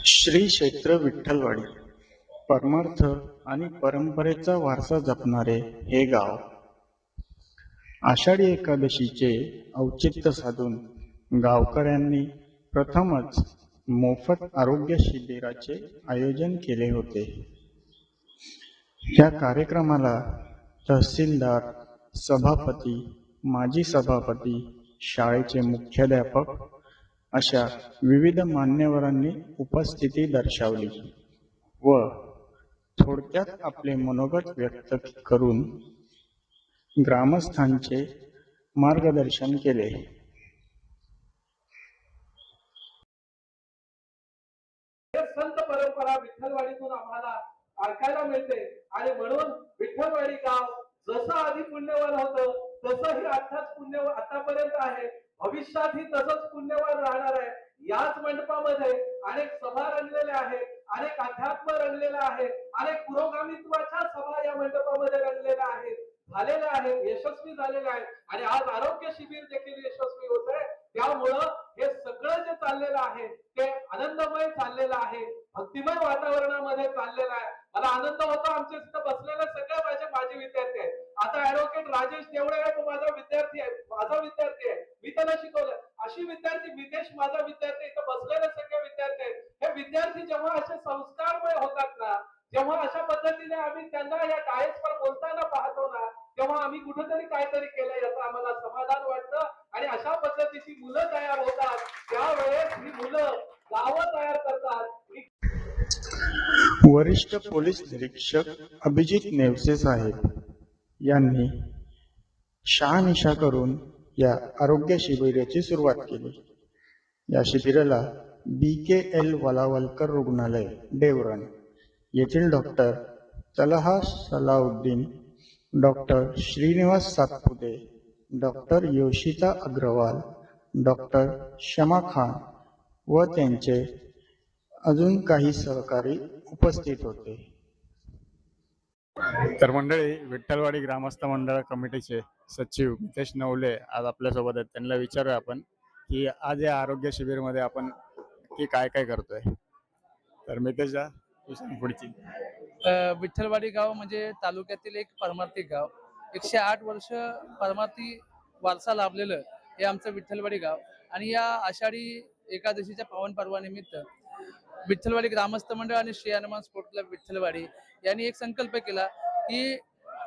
श्री क्षेत्र विठ्ठलवाडी परमार्थ आणि परंपरेचा वारसा जपणारे हे गाव आषाढी एकादशीचे औचित्य साधून गावकऱ्यांनी प्रथमच मोफत आरोग्य शिबिराचे आयोजन केले होते. या कार्यक्रमाला तहसीलदार, सभापती, माजी सभापती, शाळेचे मुख्याध्यापक अशा विविध मान्यवरांनी उपस्थिती दर्शवली व थोडक्यात आपले मनोगत व्यक्त करून ग्रामस्थांचे मार्गदर्शन केले. संत परंपरा विठ्ठलवाडीतून आम्हाला ऐकायला मिळते आणि म्हणून विठ्ठलवाडी गाव जसं आधी पुण्यवान होतं तसंही आताच पुण्यवान आतापर्यंत आहे, भविष्यातही तसंच पुण्यवान राहणार आहे. याच मंडपामध्ये अनेक सभा रंगलेल्या आहेत, अनेक अध्यात्म रंगलेला आहे, अनेक पुरोगामित्वाच्या सभा या मंडपामध्ये रंगलेल्या आहेत, झालेल्या आहेत, यशस्वी झालेल्या आहेत आणि आज आरोग्य शिबिर देखील यशस्वी होत आहे. त्यामुळं हे सगळं जे चाललेलं आहे ते आनंदमय चाललेलं आहे, भक्तिमय वातावरणामध्ये चाललेलं आहे. मला आनंद होतो आमच्या तिथं बसलेले सगळे माझे माजी विद्यार्थी आहेत. आता ऍडव्होकेट राजेश देवळे आहे, तो माझा विद्यार्थी आहे, मी त्याला शिकवलं. अशी विद्यार्थी मितेश माझा विद्यार्थी, इथं बसलेले सगळे विद्यार्थी आहेत. हे विद्यार्थी जेव्हा असे संस्कारमय होतात ना, जेव्हा अशा पद्धतीने आम्ही त्यांना या डायसवर बोलताना पाहतो ना, तेव्हा आम्ही कुठेतरी काहीतरी केलं याचं आम्हाला समाधान वाटतं. आणि अशा पद्धतीची मुलं तयार होतात, त्यावेळेस ही मुलं गावं तयार करतात. वरिष्ठ पोलीस निरीक्षक अभिजित नेवसे साहेब यांनी शहानिशा करून या आरोग्य शिबिराची सुरुवात केली. या शिबिराला BKL वलावलकर रुग्णालय देवरण येथील doctor Talha Salauddin, doctor Shrinivas Satpute, doctor Yoshita Agarwal, doctor Shama Khan व त्यांचे अजून काही सहकारी उपस्थित होते. तर मंडळी, विठ्ठलवाडी ग्रामस्थ मंडळ कमिटीचे सचिव मितेश नवले आज आपल्यासोबत आहेत. त्यांना विचारूया आपण की आज या आरोग्य शिबिरमध्ये आपण की काय काय करतोय. तर मितेशा, पुढची. विठ्ठलवाडी गाव म्हणजे तालुक्यातील एक परमार्थी गाव. 108 वर्ष परमार्थी वारसा लाभलेलं हे आमचं विठ्ठलवाडी गाव. आणि या आषाढी एकादशीच्या पावन पर्वानिमित्त विठ्ठलवाडी ग्रामस्थ मंडळ आणि श्री हनुमान स्पोर्ट क्लब विठ्ठलवाडी यांनी एक संकल्प केला की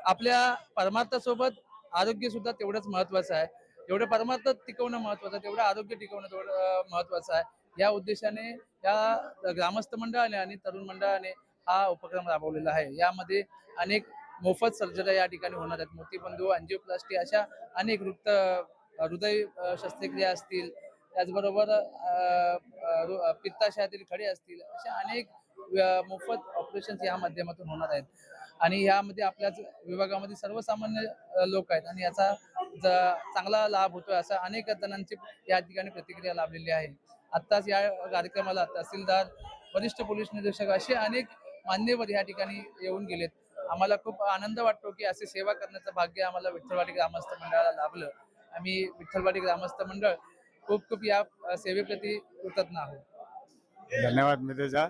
आपल्या परमार्थासोबत आरोग्य सुद्धा तेवढंच महत्वाचं आहे. जेवढं परमार्थ टिकवणं महत्वाचं आहे, तेवढं आरोग्य टिकवणं तेवढं महत्वाचं आहे. या उद्देशाने या ग्रामस्थ मंडळाने आणि तरुण मंडळाने हा उपक्रम राबवलेला आहे. यामध्ये अनेक मोफत सर्जऱ्या या ठिकाणी होणार आहेत. मोतीबंधू, अँजिओप्लास्टी अशा अनेक हृदय शस्त्रक्रिया असतील, त्याचबरोबर पित्ताशयातील खडे असतील, अशा अनेक मोफत ऑपरेशन्स या माध्यमातून होणार आहेत. आणि यामध्ये आपल्याच विभागामध्ये सर्वसामान्य लोक आहेत आणि याचा चांगला लाभ होतोय असं अनेक जणांची या ठिकाणी प्रतिक्रिया लाभलेली आहे. आत्ताच या कार्यक्रमाला तहसीलदार, वरिष्ठ पोलीस निरीक्षक असे अनेक मान्यवर या ठिकाणी येऊन गेलेत. आम्हाला खूप आनंद वाटतो की असे सेवा करण्याचं भाग्य आम्हाला विठ्ठलवाडी ग्रामस्थ मंडळाला लाभलं. आम्ही विठ्ठलवाडी ग्रामस्थ मंडळ खूप खूप या सेवेप्रती कृतज्ञ आहोत. धन्यवाद मितेशा,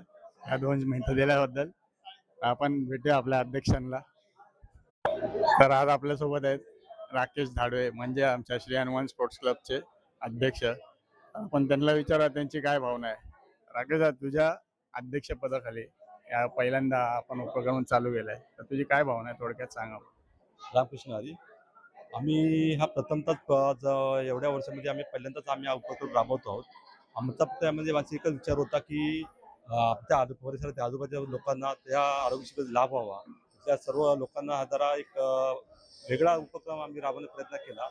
या 2 मिनिटं दिल्याबद्दल. आपण भेटूया आपल्या अध्यक्षांना. तर आज आपल्यासोबत आहेत राकेश धाडवे, म्हणजे आमच्या श्री हनुमान स्पोर्ट्स क्लबचे अध्यक्ष. आपण त्यांना विचारूया त्यांची काय भावना आहे. राकेश, तुझ्या अध्यक्षपदाखाली या पहिल्यांदा आपण उपक्रम चालू केलाय, तर तुझी काय भावना आहे थोडक्यात सांगा. रामकृष्ण हरी. आम्ही हा प्रथमतःच एवढ्या वर्षामध्ये पहिल्यांदाच हा उपक्रम राबवतो आहोत. आमचा त्यामध्ये माझा एकच विचार होता की आमच्या परिसरातील आजूबाजूच्या लोकांना त्या आरोग्य शिबिराचा लाभ व्हावा. त्या सर्व लोकांना हा जरा एक वेगळा उपक्रम आम्ही राबवण्याचा प्रयत्न केला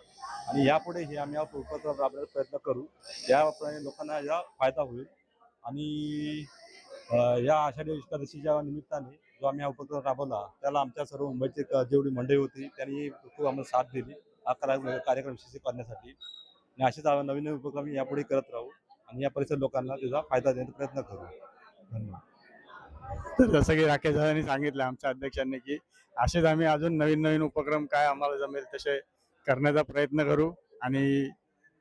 आणि यापुढे हे आम्ही हा उपक्रम राबवण्याचा प्रयत्न करू. याप्रमाणे लोकांना याचा फायदा होईल. आणि या आषाढी एकादशीच्या निमित्ताने जो आम्ही हा उपक्रम राबवला त्याला आमच्या सर्व मुंबईची जेवढी मंडळी होती त्यांनी खूप आम्हाला साथ दिली हा कार्यक्रम यशस्वी करण्यासाठी. आणि असेच नवीन नवीन उपक्रम यापुढे करत राहू आणि या परिसर लोकांना त्याचा फायदा देण्याचा प्रयत्न करू. धन्यवाद. तर जसं की राकेश दादांनी सांगितलं आमच्या अध्यक्षांनी की असेच आम्ही अजून नवीन नवीन उपक्रम काय आम्हाला जमेल तसे करण्याचा प्रयत्न करू आणि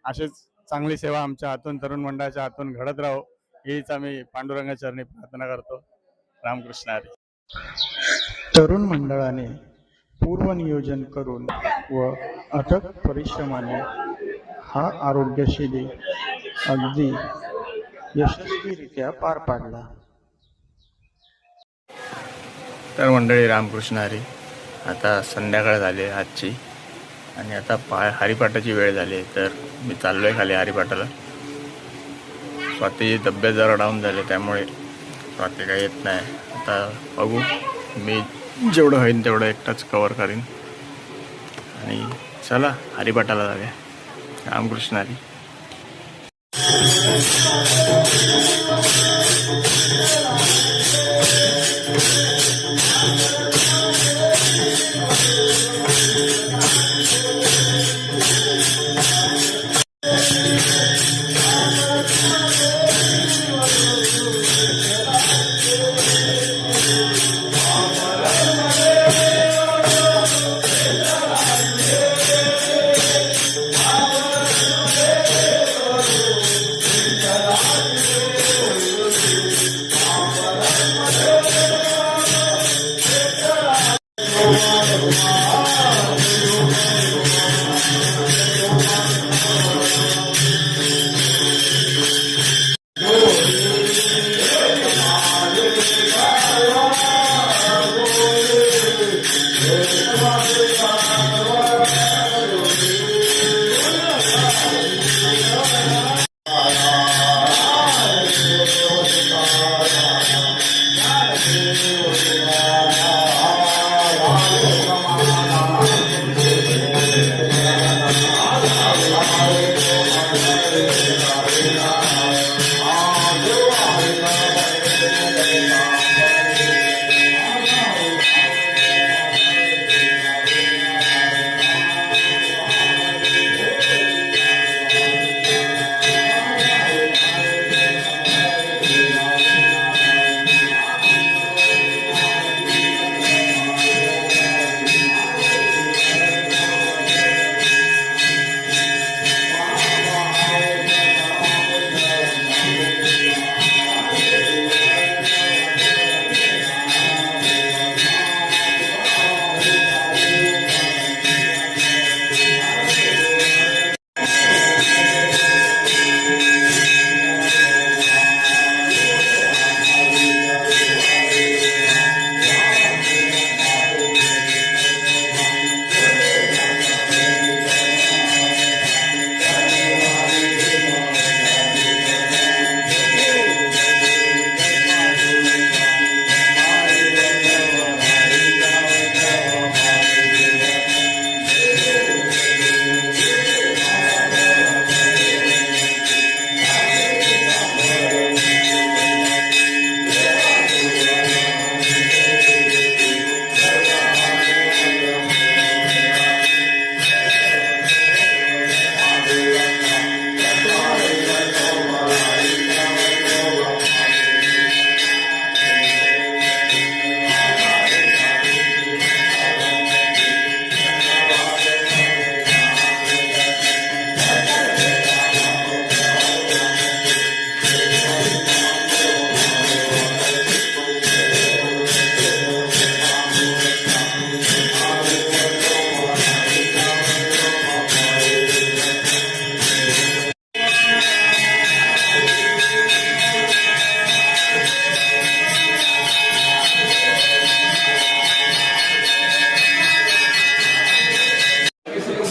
असेच चांगली सेवा आमच्या हातून, तरुण मंडळाच्या हातून घडत राहू हीच आम्ही पांडुरंगाचरणी प्रार्थना करतो. रामकृष्ण हरी. तरुण मंडळाने पूर्वनियोजन करून व अथक परिश्रमाने हा आरोग्य शिबिर अगदी यशस्वीरित्या पार पाडला. तर मंडळी रामकृष्ण हरी. आता संध्याकाळ झाली आहे आजची आणि आता हरिपाठाची वेळ झाली आहे. तर मी चाललो आहे खाली हरिपाठाला. स्वातीची तब्येत जरा डाऊन झाली त्यामुळे स्वाती काही येत नाही. आता बघू, मी जेवढं होईन तेवढं एकटाच कवर करीन. आणि चला हरिपाठाला जाऊया. रामकृष्ण हरी.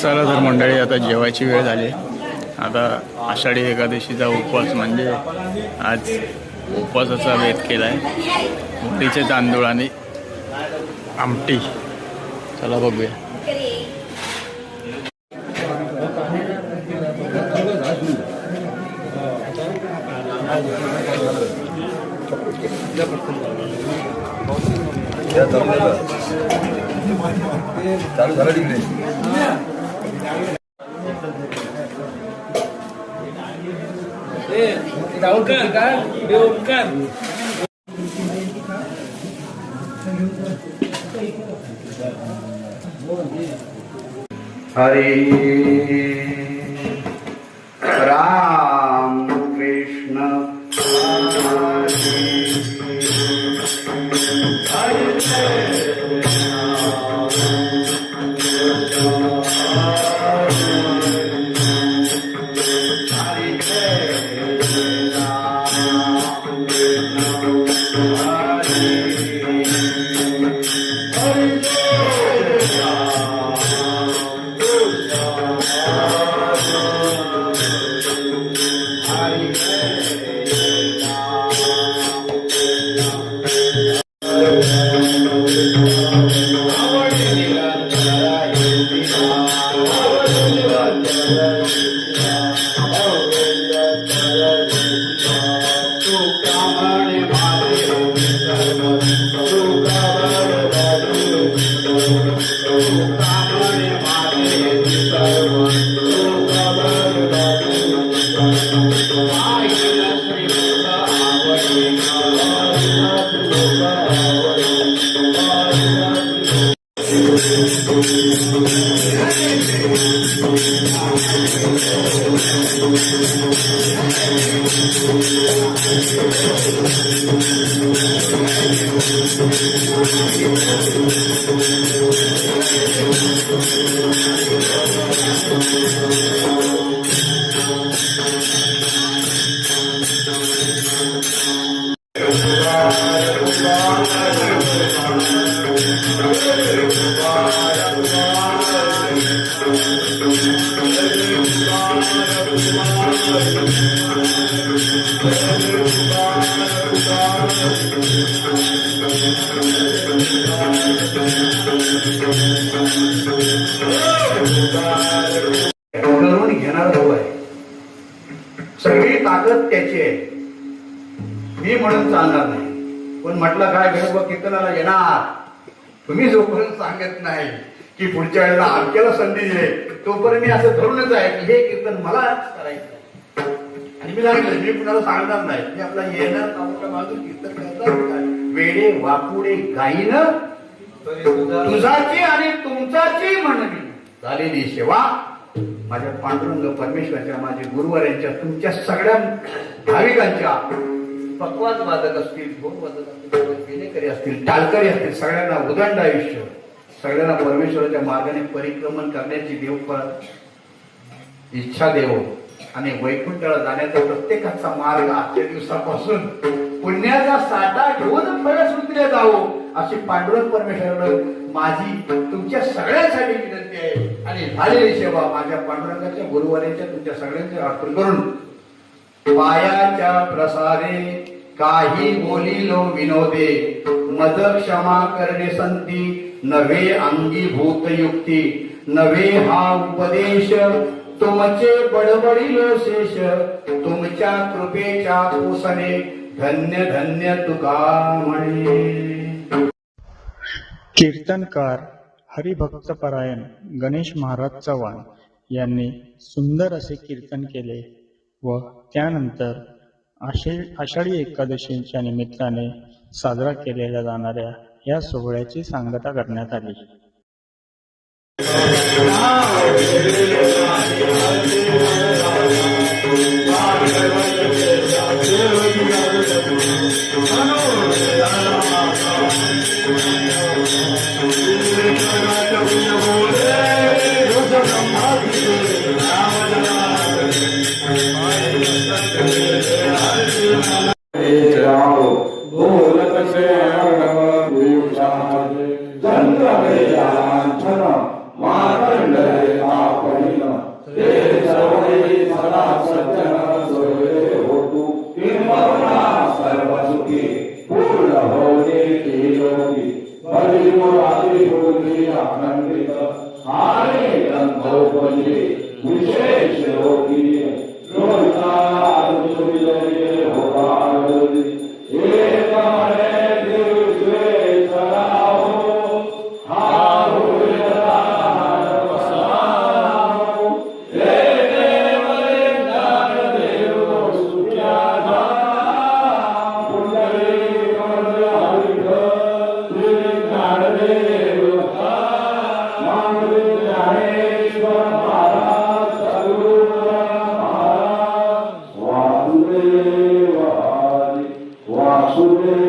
चला तर मंडळी, आता जेवायची वेळ झाली. आता आषाढी एकादशीचा उपवास म्हणजे आज उपवासाचा बेत केला आहे. उकडीचे तांदूळ आणि आमटी. चला बघूया. चालू झालं तिकडे. हरे राम कृष्ण करून घेणार हवंय. सगळी ताकद त्याची आहे. मी म्हणून चालणार नाही. पण म्हटलं काय गणपती कीर्तनाला येणार, तुम्ही जोपर्यंत सांगत नाही की पुढच्या वेळेला आमच्याला संधी दिली तोपर्यंत मी असं धरूनच आहे की हे कीर्तन मला करायचं. आणि मी सांगितलं मी कुणाला सांगणार नाही. मी आपला येणार तालुका बाजून कीर्तन करणार. वेडे वापुडे गाईनं तुझाची आणि तुमचाची म्हणणी झालेली सेवा माझ्या पांडुरंग परमेश्वराच्या, माझ्या गुरुवारांच्या, तुमच्या सगळ्या भाविकांच्या, पक्वाद वादक असतील, ढोल वादक असतील, पेनेकरी असतील, टाळकरी असतील, सगळ्यांना उदंड आयुष्य, सगळ्यांना परमेश्वराच्या मार्गाने परिक्रमण करण्याची देव इच्छा देव आणि वैकुंठाला जाण्याचा प्रत्येकाचा मार्ग आजच्या दिवसापासून पुण्याचा साठा घेऊन फळसूत्रे जावो अशी पांडुरंग परमेश्वराकडे माझी तुमच्या सगळ्यांसाठी विनंती आहे. आणि झालेली सेवा माझ्या पांडुरंगाच्या, गुरुवारांच्या, तुमच्या सगळ्यांचे अर्पण करून पायाच्या प्रसारे काही बोलिलो विनोदे मद क्षमा करणे संती नवे अंगीभूत युक्ती नवे हा उपदेश तुमचे बडबडिलो शेष तुमच्या कृपेच्या पोसणे धन्य धन्य तुका म्हणे. कीर्तनकार हरिभक्तपरायण गणेश महाराज चव्हाण यांनी सुंदर असे कीर्तन केले व त्यानंतर आषाढी एकादशीच्या निमित्ताने साजरा केलेल्या जाणाऱ्या या सोहळ्याची सांगता करण्यात आली. वासुदेव